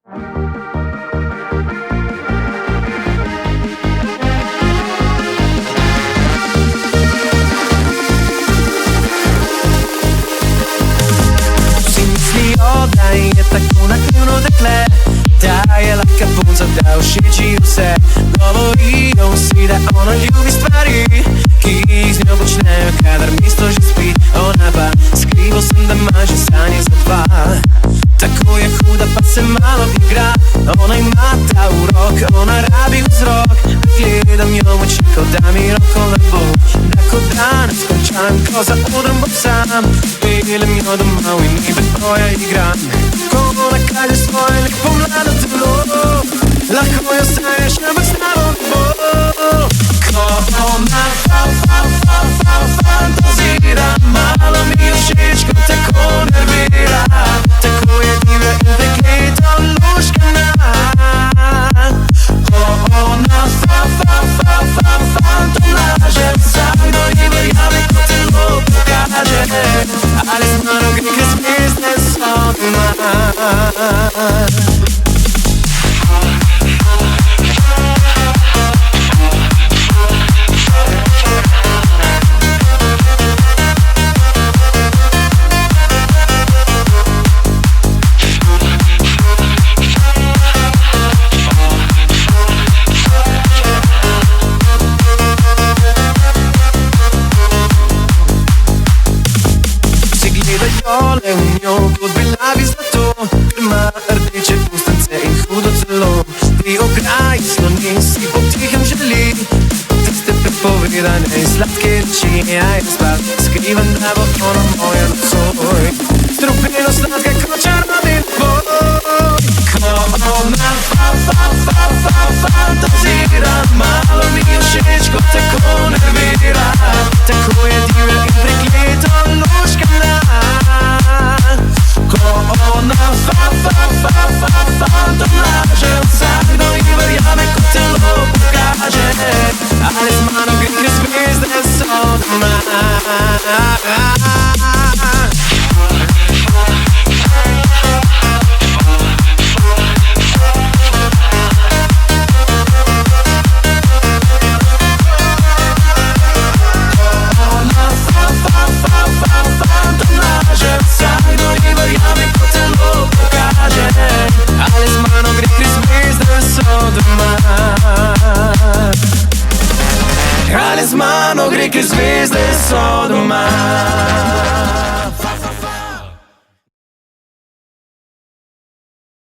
Da je tako nakljuno dekle, da je lahka punca, da všeči vse. Govorijo vsi, da ona ljubi stvari, ki jih z njo počnejo, kadar mesto že spi. Ona pa skrival sem, da ima že sanje za dva. Tako je huda, pa se malo igra. Ona ima ta urok, ona rabi vzrok. Gledam jo v oči, kot da mi roko lepo, da ko danes končam, ko za odrom bom sam. Pelem jo domov in ni boja igram. Ko ona kaže svoje lepo mlado telo, lahko jo sanjaš, ampak s tabo bo. Ko ona fantazira, malo mi je všeč, ko tako nervira. Tako je divja in prekleta luškana. Ko ona fantonaže, vsakdo ji verjame, ko telo pokaže. Ali z mano gre, ker zvezde so doma. Le v njo, kot bila bi zlato, ker ima rdeče ustnice in hudo celo. Pri ograji sloni si potihem želi tiste prepovedane in sladke reči. Ja, jaz pa skrivam, da bo ona moja nocoj, strupeno sladka kot čarobni boj. Ko ona fantazira, malo mi je všeč, ko tako nervira. Tako je divja in prekleta luškana. Ko ona fantonaže, vsakdo ji verjame, ko telo pokaže. Ali z mano gre, ker zvezde so doma. Ali z mano gre, ker zvezde so doma.